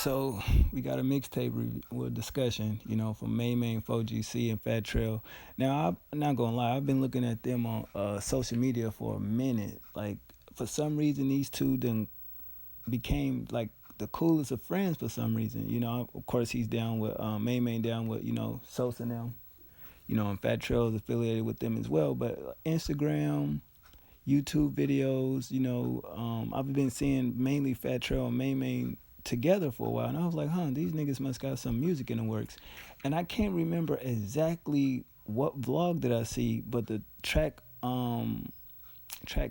So we got a mixtape with discussion, from ManeMane, 4GC, and Fat Trel. Now I'm not gonna lie, I've been looking at them on social media for a minute. Like for some reason, these two then became like the coolest of friends for some reason. Of course he's down with ManeMane down with Sosa now. And Fat Trel is affiliated with them as well. But Instagram, YouTube videos. I've been seeing mainly Fat Trel and ManeMane together for a while, and I was like, these niggas must got some music in the works. And I can't remember exactly what vlog did I see, but the track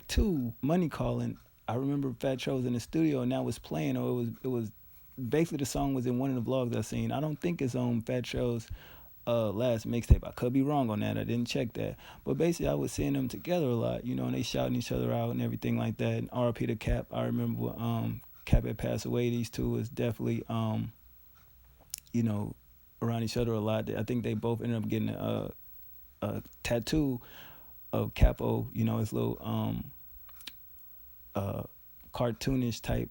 two, Money Calling. I remember Fat Trel was in the studio and that was playing, or it was basically the song was in one of the vlogs I seen. I don't think it's on Fat Trel's last mixtape. I could be wrong on that. I didn't check that. But basically, I was seeing them together a lot, and they shouting each other out and everything like that. And RP to Cap, I remember when Cap had passed away. These two was definitely, you know, around each other a lot. I think they both ended up getting a tattoo of Capo, his little uh, cartoonish type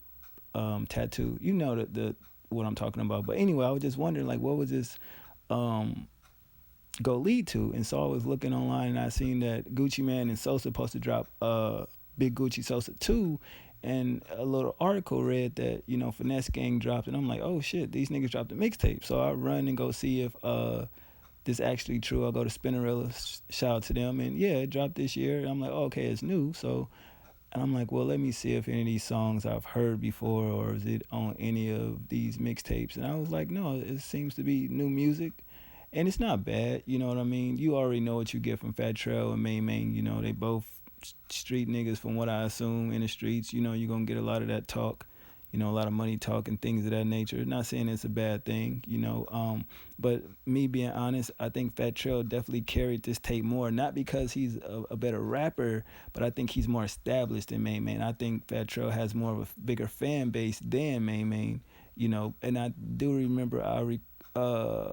tattoo. You know the what I'm talking about. But anyway, I was just wondering, like, what was this um, go lead to? And so I was looking online and I seen that Gucci Man and Sosa supposed to drop Big Gucci Sosa 2, and a little article read that Finesse Gang dropped, and I'm like, oh shit, these niggas dropped a mixtape. So I run and go see if this actually true. I'll go to Spinnerella, shout out to them, and yeah, it dropped this year. And I'm like, oh, okay, it's new. So and I'm like, well, let me see if any of these songs I've heard before, or is it on any of these mixtapes. And I was like, no, it seems to be new music. And it's not bad, you know what I mean? You already know what you get from Fat Trel and ManeMane. They both street niggas from what I assume in the streets. You're going to get a lot of that talk, a lot of money talk and things of that nature. Not saying it's a bad thing, but me being honest, I think Fat Trel definitely carried this tape more, not because he's a better rapper, but I think he's more established than ManeMane. I think Fat Trel has more of a bigger fan base than ManeMane, and I do remember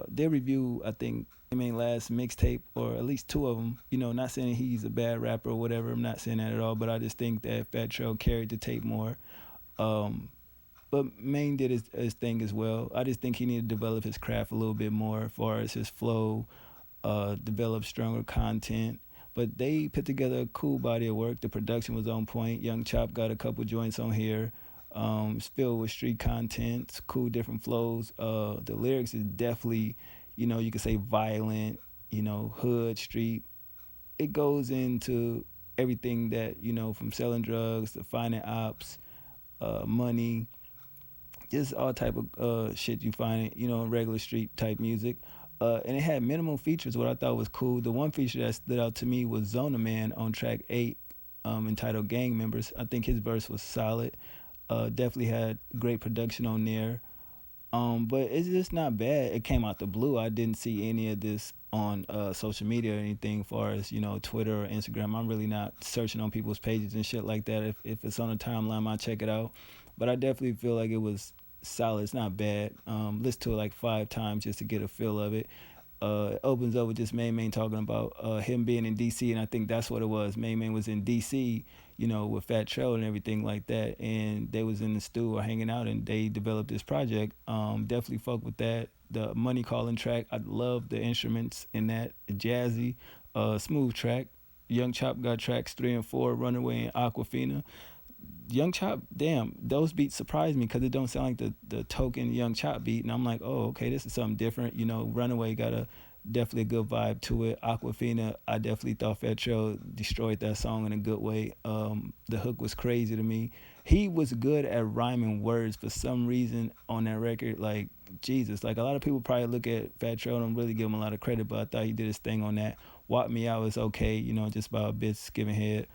they review, I think, ManeMane last mixtape, or at least two of them. Not saying he's a bad rapper or whatever. I'm not saying that at all, but I just think that Fat Trel carried the tape more. Um, but Mane did his thing as well. I just think he needed to develop his craft a little bit more as far as his flow, develop stronger content. But they put together a cool body of work. The production was on point. Young Chop got a couple joints on here. It's filled with street content, cool different flows. The lyrics is definitely, you could say violent, hood, street. It goes into everything that, from selling drugs to finding ops, money, just all type of shit you find, regular street type music. And it had minimal features. What I thought was cool, the one feature that stood out to me was Zona Man on track 8, entitled Gang Members. I think his verse was solid. Definitely had great production on there. But it's just not bad. It came out the blue. I didn't see any of this on social media or anything, as far as Twitter or Instagram. I'm really not searching on people's pages and shit like that. If it's on a timeline, I'll check it out. But I definitely feel like it was solid. It's not bad. Listen to it like 5 times just to get a feel of it. It opens up with just ManeMane talking about him being in DC, and I think that's what it was. ManeMane was in DC, with Fat Trel and everything like that, and they was in the studio hanging out, and they developed this project. Definitely fuck with that. The Money Calling track, I love the instruments in that, jazzy, smooth track. Young Chop got tracks 3 and 4, Runaway and Aquafina. Young Chop, damn, those beats surprised me because it don't sound like the token Young Chop beat, and I'm like, oh, okay, this is something different. Runaway got a definitely a good vibe to it. Aquafina, I definitely thought Fat Trel destroyed that song in a good way. The hook was crazy to me. He was good at rhyming words for some reason on that record. Like Jesus, like a lot of people probably look at Fat Trel and don't really give him a lot of credit, but I thought he did his thing on that. Walk Me Out was okay, just about a bitch giving head.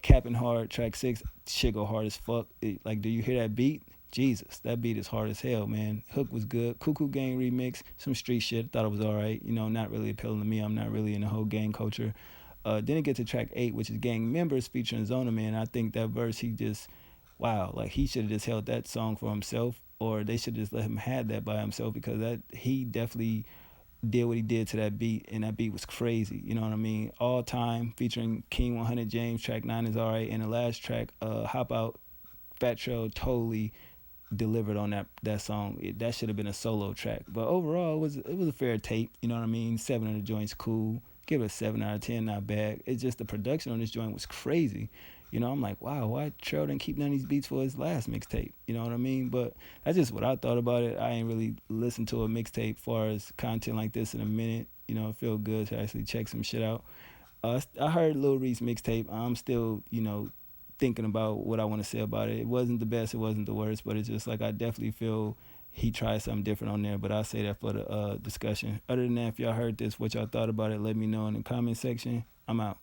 Capping Hard, track 6, shit go hard as fuck. Like, do you hear that beat? Jesus, that beat is hard as hell, man. Hook was good. Cuckoo Gang remix, some street shit. Thought it was all right. Not really appealing to me. I'm not really in the whole gang culture. Then it gets to track 8, which is Gang Members featuring Zona Man. I think that verse, he just, wow, like he should have just held that song for himself, or they should just let him have that by himself, because that he definitely did what he did to that beat, and that beat was crazy. You know what I mean? All time, featuring King 100 James. Track 9 is alright, and the last track, Hop Out, Fat Trel totally delivered on that song. That should have been a solo track. But overall, it was a fair tape. You know what I mean? 7 of the joints cool. Give it a 7 out of 10, not bad. It's just the production on this joint was crazy. You know, I'm like, wow, why Trel didn't keep none of these beats for his last mixtape? You know what I mean? But that's just what I thought about it. I ain't really listened to a mixtape far as content like this in a minute. You know, it feel good to actually check some shit out. I heard Lil Reese mixtape. I'm still, thinking about what I want to say about it. It wasn't the best, it wasn't the worst, but it's just like I definitely feel he tried something different on there. But I'll say that for the discussion. Other than that, if y'all heard this, what y'all thought about it, let me know in the comment section. I'm out.